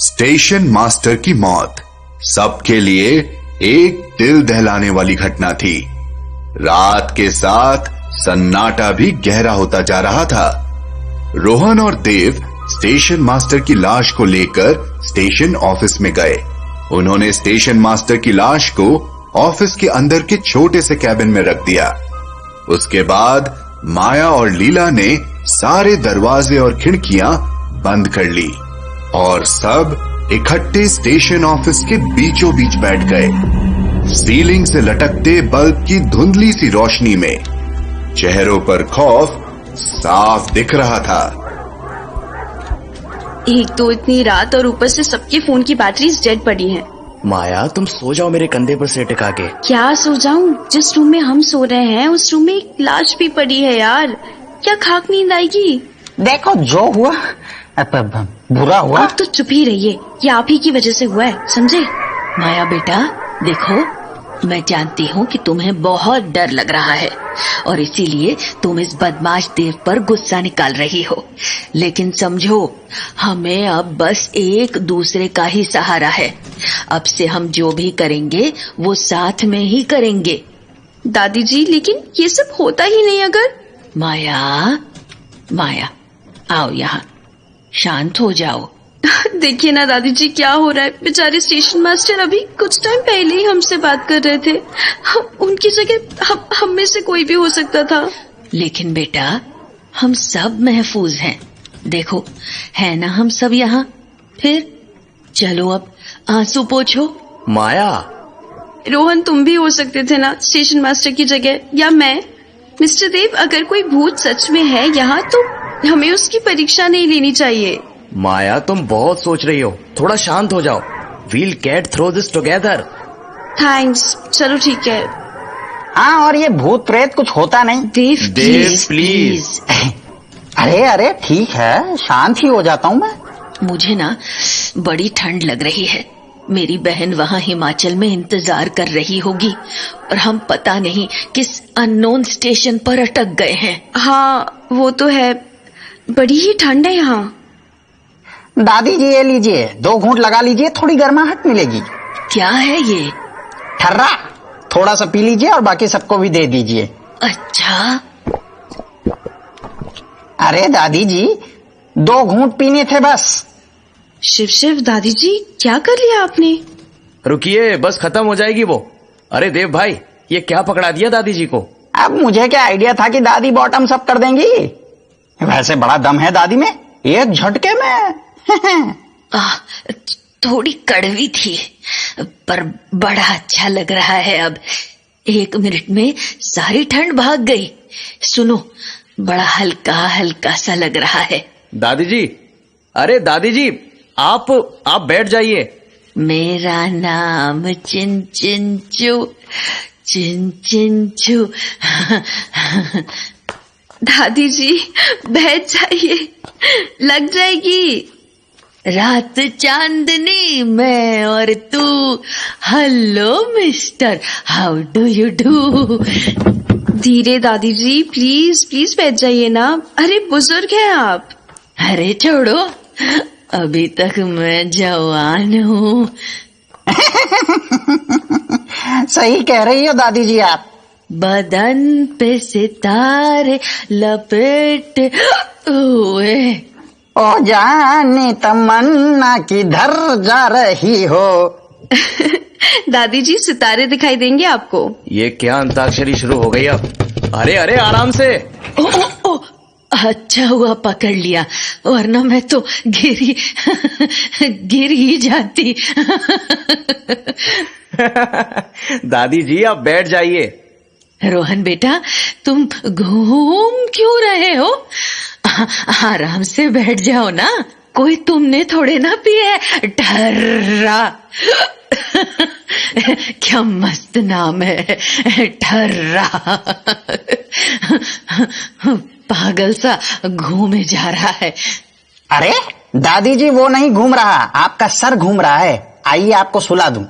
Station master की मौत सबके लिए एक दिल दहलाने वाली घटना थी। रात के साथ सन्नाटा भी गहरा होता जा रहा था। रोहन और देव स्टेशन मास्टर की लाश को लेकर स्टेशन ऑफिस में गए। उन्होंने स्टेशन मास्टर की लाश को ऑफिस के अंदर के छोटे से कैबिन में रख दिया। उसके बाद माया और लीला ने सारे दरवाजे और खिड़कियां बंद कर ली और सब इकट्ठे स्टेशन ऑफिस के बीचों बीच बैठ गए। सीलिंग से लटकते बल्ब की धुंधली सी रोशनी में चेहरों पर खौफ साफ दिख रहा था। एक तो इतनी रात और ऊपर से सबके फोन की बैटरीज डेड पड़ी हैं। माया तुम सो जाओ मेरे कंधे पर सिर टिका के। क्या सो जाऊं? जिस रूम में हम सो रहे हैं उस रूम में एक लाश भी पड़ी है यार। क्या खाक नींद आएगी? देखो जो हुआ बुरा हुआ। आप तो चुप ही रहिए, ये आप ही की वजह से हुआ है, समझे? माया बेटा देखो, मैं जानती हूँ कि तुम्हें बहुत डर लग रहा है और इसीलिए तुम इस बदमाश देव पर गुस्सा निकाल रही हो, लेकिन समझो हमें अब बस एक दूसरे का ही सहारा है। अब से हम जो भी करेंगे वो साथ में ही करेंगे। दादी जी लेकिन ये सब होता ही नहीं अगर। माया आओ यहाँ, शांत हो जाओ। देखिए ना दादी जी क्या हो रहा है। बेचारे स्टेशन मास्टर अभी कुछ टाइम पहले ही हमसे बात कर रहे थे। उनकी जगह हम में से कोई भी हो सकता था। लेकिन बेटा हम सब महफूज हैं, देखो है ना हम सब यहाँ। फिर चलो अब आंसू पोंछो। माया रोहन तुम भी हो सकते थे ना स्टेशन मास्टर की जगह, या मैं। मिस्टर देव अगर कोई भूत सच में है यहाँ तो हमें उसकी परीक्षा नहीं लेनी चाहिए। माया तुम बहुत सोच रही हो, थोड़ा शांत हो जाओ। We'll get through this together. Thanks, चलो ठीक है। हाँ और ये भूत प्रेत कुछ होता नहीं। देव प्लीज। अरे ठीक है, शांत ही हो जाता हूँ मैं। मुझे ना बड़ी ठंड लग रही है। मेरी बहन वहाँ हिमाचल में इंतजार कर रही होगी और हम पता नहीं किस अननोन स्टेशन पर अटक गए हैं। हाँ वो तो है, बड़ी ही ठंड है यहाँ। दादी जी ये लीजिए, 2 घूंट लगा लीजिए, थोड़ी गर्माहट मिलेगी। क्या है ये? ठर्रा, थोड़ा सा पी लीजिए और बाकी सबको भी दे दीजिए। अच्छा। अरे दादी जी 2 घूंट पीने थे बस। शिव दादी जी क्या कर लिया आपने? रुकिए, बस खत्म हो जाएगी वो। अरे देव भाई ये क्या पकड़ा दिया दादी जी को? अब मुझे क्या आइडिया था कि दादी बॉटम सब कर देंगी। वैसे बड़ा दम है दादी में, एक झटके में। थोड़ी कड़वी थी पर बड़ा अच्छा लग रहा है। अब 1 मिनट में सारी ठंड भाग गई। सुनो, बड़ा हल्का हल्का सा लग रहा है। दादी जी, अरे दादी जी आप बैठ जाइए। मेरा नाम चिन चिन चू, चिन चिन चू। दादी जी बैठ जाइए, लग जाएगी। रात चांदनी मैं और तू, hello mister, how do you do. धीरे दादी जी, प्लीज प्लीज बैठ जाइए ना। अरे बुजुर्ग हैं आप। अरे छोड़ो, अभी तक मैं जवान हूँ। सही कह रही हो दादी जी आप। बदन पे सितारे लपेट हुए। ओ जाने तमन्ना किधर जा रही हो। दादी जी सितारे दिखाई देंगे आपको। ये क्या अंताक्षरी शुरू हो गई अब? अरे आराम से। ओ, अच्छा हुआ पकड़ लिया, वरना मैं तो गिर ही जाती। दादी जी आप बैठ जाइए। रोहन बेटा तुम घूम क्यों रहे हो? आराम से बैठ जाओ ना, कोई तुमने थोड़े ना पिया है। ठर्रा। क्या मस्त नाम है, ठर्रा। पागल सा घूमे जा रहा है। अरे दादी जी वो नहीं घूम रहा, आपका सर घूम रहा है। आइए आपको सुला दूं।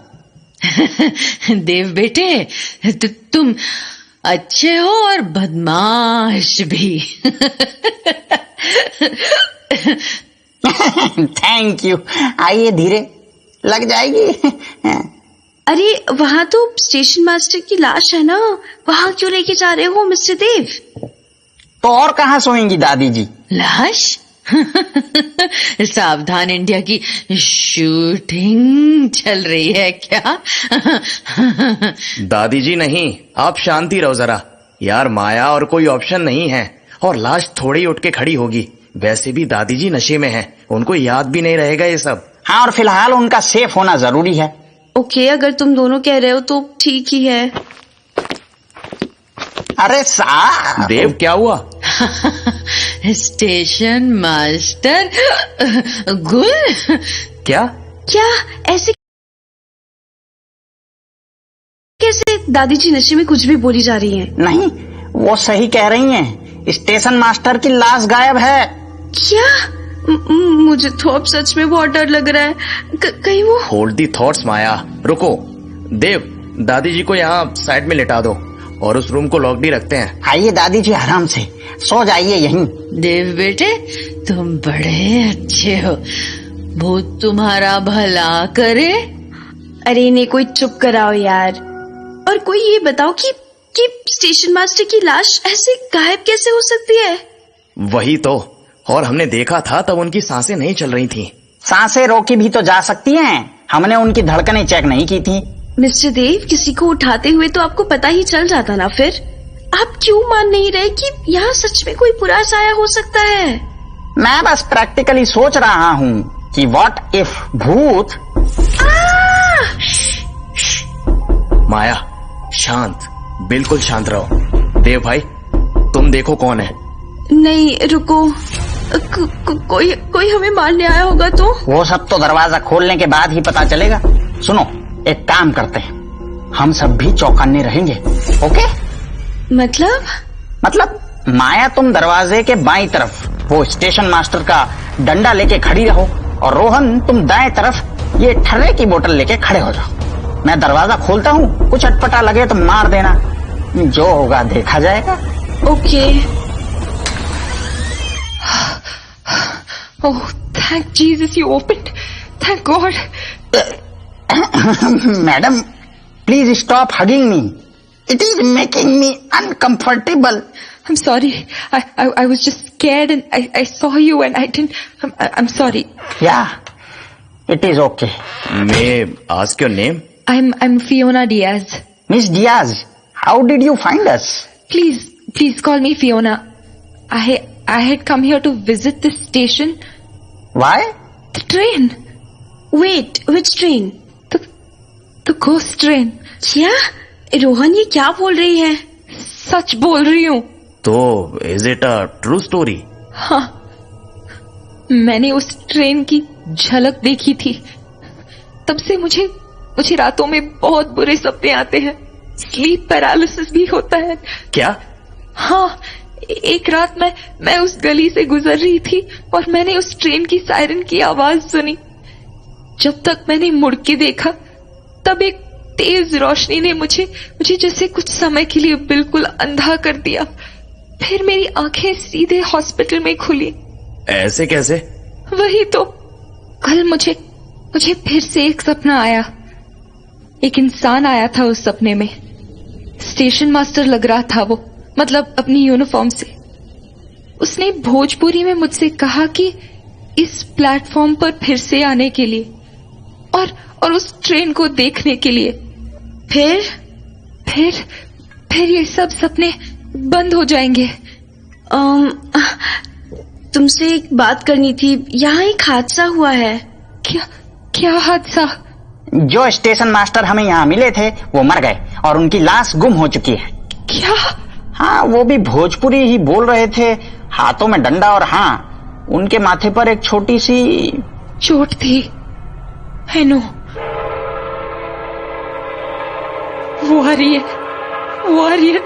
देव बेटे तुम अच्छे हो और बदमाश भी। Thank you. आइए धीरे, लग जाएगी। अरे वहाँ तो स्टेशन मास्टर की लाश है ना, वहाँ क्यों लेके जा रहे हो मिस्टर देव? तो और कहाँ सोएंगी दादी जी? लाश? सावधान इंडिया की शूटिंग चल रही है क्या? दादी जी नहीं, आप शांति रहो जरा। यार माया और कोई ऑप्शन नहीं है, और लाश थोड़ी उठ के खड़ी होगी। वैसे भी दादी जी नशे में हैं, उनको याद भी नहीं रहेगा ये सब। हाँ, और फिलहाल उनका सेफ होना जरूरी है। ओके, अगर तुम दोनों कह रहे हो तो ठीक ही है। अरे साहब। देव क्या हुआ? स्टेशन मास्टर गुल? क्या? क्या ऐसे कैसे? दादी जी नशे में कुछ भी बोली जा रही हैं। नहीं, वो सही कह रही हैं। स्टेशन मास्टर की लाश गायब है। क्या? मुझे तो अब सच में बहुत डर लग रहा है। कहीं वो... होल्ड दी थॉट्स माया, रुको। देव, दादी जी को यहाँ साइड में लिटा दो और उस रूम को लॉक भी रखते हैं। आइए दादी जी, आराम से सो जाइए यहीं। देव बेटे, तुम बड़े अच्छे हो, भूत तुम्हारा भला करे। अरे इन्हें कोई चुप कराओ यार। और कोई ये बताओ कि स्टेशन मास्टर की लाश ऐसे गायब कैसे हो सकती है? वही तो, और हमने देखा था तब उनकी सांसें नहीं चल रही थी। सांसें रोकी भी तो जा सकती हैं। हमने उनकी धड़कनें चेक नहीं की थी। मिस्टर देव, किसी को उठाते हुए तो आपको पता ही चल जाता ना। फिर आप क्यों मान नहीं रहे कि यहाँ सच में कोई बुरा साया हो सकता है? मैं बस प्रैक्टिकली सोच रहा हूँ कि व्हाट इफ भूत... माया शांत, बिल्कुल शांत रहो। देव भाई, तुम देखो कौन है। नहीं रुको, कोई हमें मारने आया होगा तो? वो सब तो दरवाजा खोलने के बाद ही पता चलेगा। सुनो, एक काम करते हैं, हम सब भी चौकन्ने रहेंगे। ओके? मतलब माया, तुम दरवाजे के बाईं तरफ वो स्टेशन मास्टर का डंडा लेके खड़ी रहो, और रोहन तुम दाएं तरफ ये ठर्रे की बोतल लेके खड़े हो जाओ। मैं दरवाजा खोलता हूँ, कुछ अटपटा लगे तो मार देना, जो होगा देखा जाएगा। Okay. Oh, thank Jesus you opened. Thank God. Madam, please stop hugging me. It is making me uncomfortable. I'm sorry. I was just scared and I saw you and I didn't. I'm sorry. Yeah, it is okay. May I ask your name? I'm Fiona Diaz. Miss Diaz, how did you find us? Please call me Fiona. I had come here to visit this station. Why? The train. Wait, which train? The ghost train. क्या? रोहन ये क्या बोल रही है? सच बोल रही हूँ। तो is it a true story? हाँ, मैंने उस ट्रेन की झलक देखी थी। तब से मुझे रातों में बहुत बुरे सपने आते हैं। स्लीप पैरालिसिस भी होता है। क्या? हाँ, एक रात मैं उस गली से गुजर रही थी और मैंने उस ट्रेन की सायरन की आवाज सुनी। जब तक मैंने मुड़ के देखा, तब एक तेज रोशनी ने मुझे जैसे कुछ समय के लिए बिल्कुल अंधा कर दिया। फिर मेरी आंखें सीधे हॉस्पिटल में खुली। ऐसे कैसे? वही तो, कल मुझे फिर से एक सपना आया। एक इंसान आया था उस सपने में। स्टेशन मास्टर लग रहा था वो, मतलब अपनी यूनिफॉर्म से। उसने भोजपुरी में मुझसे कहा कि इस प्लेटफॉर्म पर फिर से आने के लिए और उस ट्रेन को देखने के लिए। फिर ये सब सपने बंद हो जाएंगे। तुमसे एक बात करनी थी। यहाँ एक हादसा हुआ है। क्या हादसा? जो स्टेशन मास्टर हमें यहाँ मिले थे वो मर गए और उनकी लाश गुम हो चुकी है। क्या? हाँ, वो भी भोजपुरी ही बोल रहे थे, हाथों में डंडा, और हाँ, उनके माथे पर एक छोटी सी चोट थी। है नो, वो आ रही है,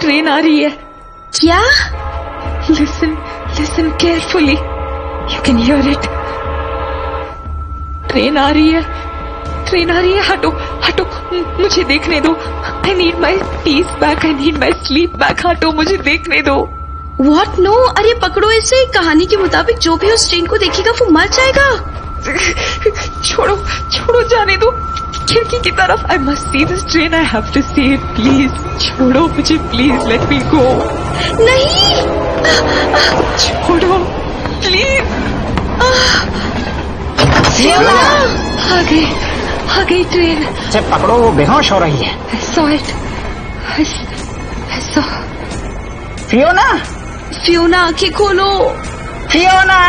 ट्रेन आ रही है। क्या? Listen carefully. You can hear it. Train आ रही है। हटो, मुझे देखने दो। I need my peace back. I need my sleep back. हटो, मुझे देखने दो। व्हाट नो, अरे पकड़ो इसे। कहानी के मुताबिक जो भी उस ट्रेन को देखेगा वो मर जाएगा। छोड़ो छोड़ो, जाने दो। खिड़की की तरफ। I must see this train, I have to see it. Please छोड़ो मुझे, प्लीज लेट मी गो। नहीं, छोड़ो प्लीज। आ गई ट्रेन। से पकड़ो, वो बेहोश हो रही है। I saw it. I saw. Fiona, Fiona आंखें खोलो। फियोना।